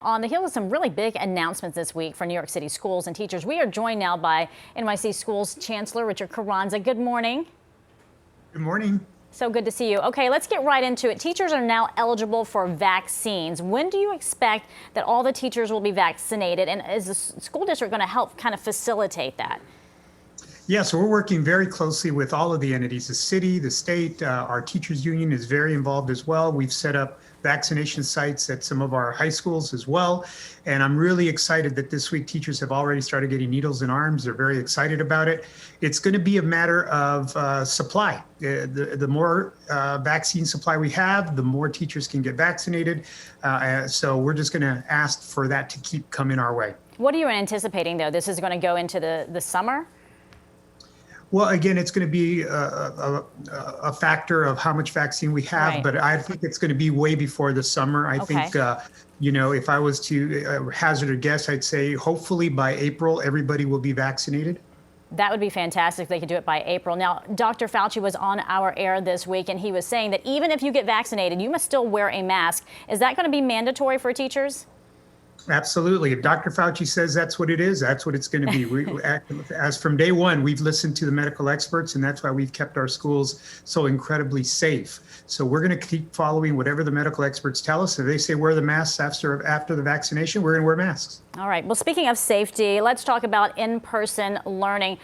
On the heels of some really big announcements this week for New York City schools and teachers, we are joined now by NYC Schools Chancellor Richard Carranza. Good morning. Good morning. So good to see you. Okay, let's get right into it. Teachers are now eligible for vaccines. When do you expect that all the teachers will be vaccinated? And is the school district going to help kind of facilitate that? Yeah, so we're working very closely with all of the entities, the city, the state. Our teachers union is very involved as well. We've set up vaccination sites at some of our high schools as well. And I'm really excited that this week teachers have already started getting needles in arms. They're very excited about it. It's going to be a matter of supply. The more vaccine supply we have, the more teachers can get vaccinated. So we're just going to ask for that to keep coming our way. What are you anticipating, though? This is going to go into the summer? Well, again, it's going to be a factor of how much vaccine we have, Right. but I think it's going to be way before the summer. I think, if I was to hazard a guess, I'd say hopefully by April, everybody will be vaccinated. That would be fantastic if they could do it by April. Now, Dr. Fauci was on our air this week, and he was saying that even if you get vaccinated, you must still wear a mask. Is that going to be mandatory for teachers? Absolutely. If Dr. Fauci says that's what it is, that's what it's going to be. As from day one, we've listened to the medical experts, and that's why we've kept our schools so incredibly safe. So we're going to keep following whatever the medical experts tell us. If they say wear the masks after the vaccination, we're going to wear masks. All right. Well, speaking of safety, let's talk about in-person learning.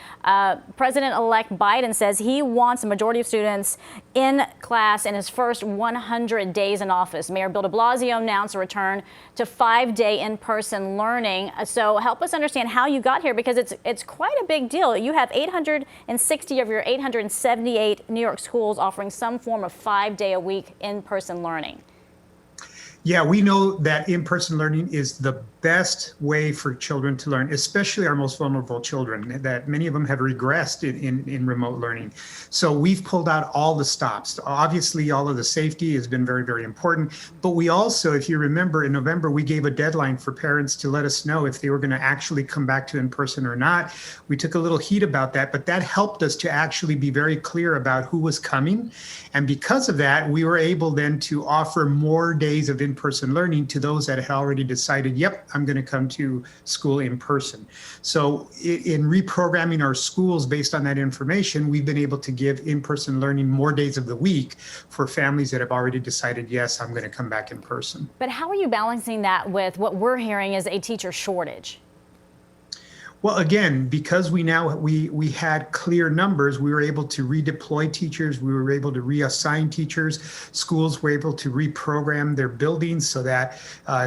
President-elect Biden says he wants a majority of students in class in his first 100 days in office. Mayor Bill de Blasio announced a return to 5-day in-person learning. So help us understand how you got here, because it's quite a big deal. You have 860 of your 878 New York schools offering some form of 5-day-a-week in-person learning. Yeah, we know that in-person learning is the best way for children to learn, especially our most vulnerable children, that many of them have regressed in remote learning. So we've pulled out all the stops. Obviously, all of the safety has been very, very important. But we also, if you remember, in November, we gave a deadline for parents to let us know if they were going to actually come back to in-person or not. We took a little heat about that, but that helped us to actually be very clear about who was coming. And because of that, we were able then to offer more days of in-person learning to those that had already decided, yep, I'm going to come to school in person. So in reprogramming our schools based on that information, we've been able to give in-person learning more days of the week for families that have already decided, yes, I'm going to come back in person. But how are you balancing that with what we're hearing is a teacher shortage? Well, again, because we had clear numbers, we were able to redeploy teachers, we were able to reassign teachers. Schools were able to reprogram their buildings so that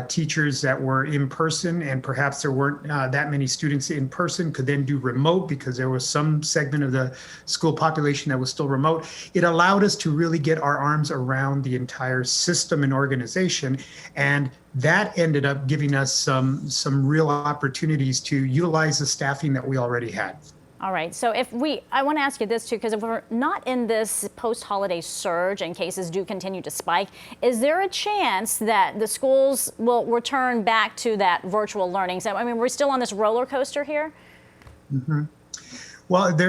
teachers that were in person, and perhaps there weren't that many students in person, could then do remote because there was some segment of the school population that was still remote. It allowed us to really get our arms around the entire system and organization, and that ended up giving us some real opportunities to utilize the staffing that we already had. All right. So I want to ask you this too, because if we're not in this post-holiday surge and cases do continue to spike, is there a chance that the schools will return back to that virtual learning? So, I mean, we're still on this roller coaster here? Mm-hmm. Well,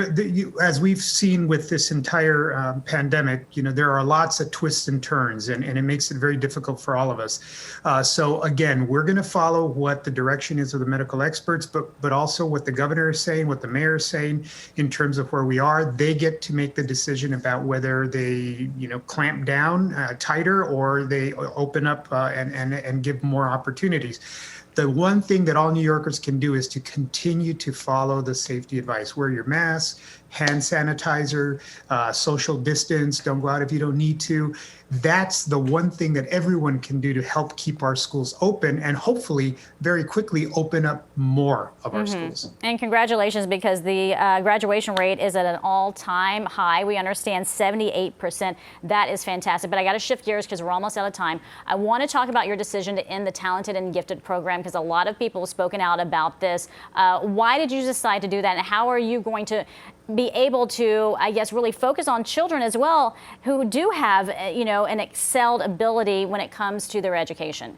as we've seen with this entire pandemic, there are lots of twists and turns, and it makes it very difficult for all of us. So again, we're going to follow what the direction is of the medical experts, but also what the governor is saying, what the mayor is saying in terms of where we are. They get to make the decision about whether they, clamp down tighter or they open up and give more opportunities. The one thing that all New Yorkers can do is to continue to follow the safety advice. Wear your mask, hand sanitizer, social distance, don't go out if you don't need to. That's the one thing that everyone can do to help keep our schools open and hopefully very quickly open up more of our schools. And congratulations, because the graduation rate is at an all-time high. We understand 78%. That is fantastic. But I got to shift gears because we're almost out of time. I want to talk about your decision to end the Talented and Gifted program, because a lot of people have spoken out about this. Why did you decide to do that, and how are you going to be able to, I guess, really focus on children as well who do have, an excelled ability when it comes to their education?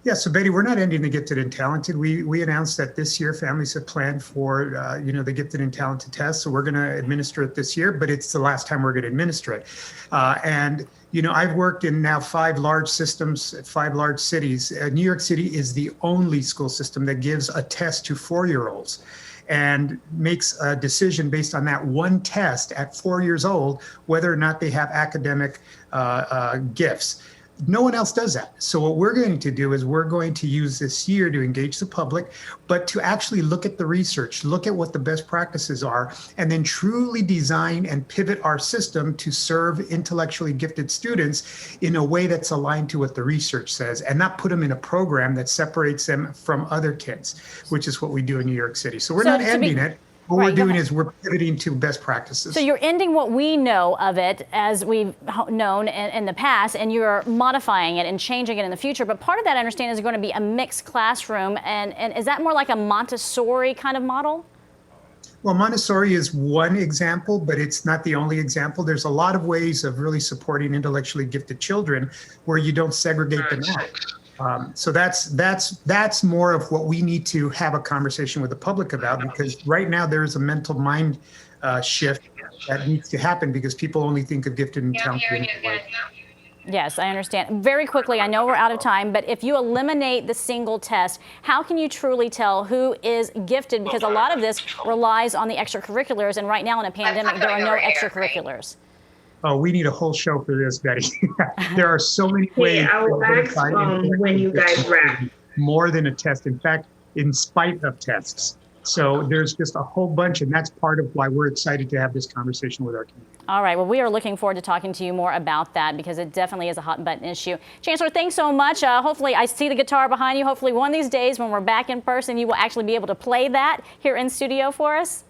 Yeah, so Betty, we're not ending the Gifted and Talented. We announced that this year families have planned for, the Gifted and Talented test. So we're going to administer it this year, but it's the last time we're going to administer it. And I've worked in now 5 large systems, 5 large cities. New York City is the only school system that gives a test to 4-year-olds and makes a decision based on that one test at 4 years old, whether or not they have academic gifts. No one else does that. So what we're going to do is we're going to use this year to engage the public, but to actually look at the research, look at what the best practices are, and then truly design and pivot our system to serve intellectually gifted students in a way that's aligned to what the research says, and not put them in a program that separates them from other kids, which is what we do in New York City. So we're not ending it. What we're doing is we're pivoting to best practices. So you're ending what we know of it as we've known in the past, and you're modifying it and changing it in the future. But part of that, I understand, is going to be a mixed classroom. And is that more like a Montessori kind of model? Well, Montessori is one example, but it's not the only example. There's a lot of ways of really supporting intellectually gifted children where you don't segregate them out. So that's more of what we need to have a conversation with the public about, because right now there is a mental mind shift that needs to happen because people only think of gifted and talented. Yes, I understand. Very quickly, I know we're out of time, but if you eliminate the single test, how can you truly tell who is gifted? Because a lot of this relies on the extracurriculars, and right now in a pandemic, there are no extracurriculars. Oh, we need a whole show for this, Betty. There are so many ways. I will ask when you guys wrap. More than a test. In fact, in spite of tests. So there's just a whole bunch, and that's part of why we're excited to have this conversation with our community. All right. Well, we are looking forward to talking to you more about that, because it definitely is a hot button issue. Chancellor, thanks so much. Hopefully, I see the guitar behind you. Hopefully, one of these days when we're back in person, you will actually be able to play that here in studio for us.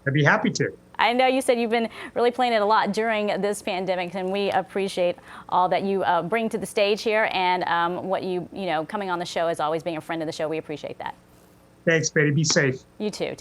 I'd be happy to. I know you said you've been really playing it a lot during this pandemic, and we appreciate all that you bring to the stage here, and what you coming on the show as always, being a friend of the show. We appreciate that. Thanks, Betty. Be safe. You too.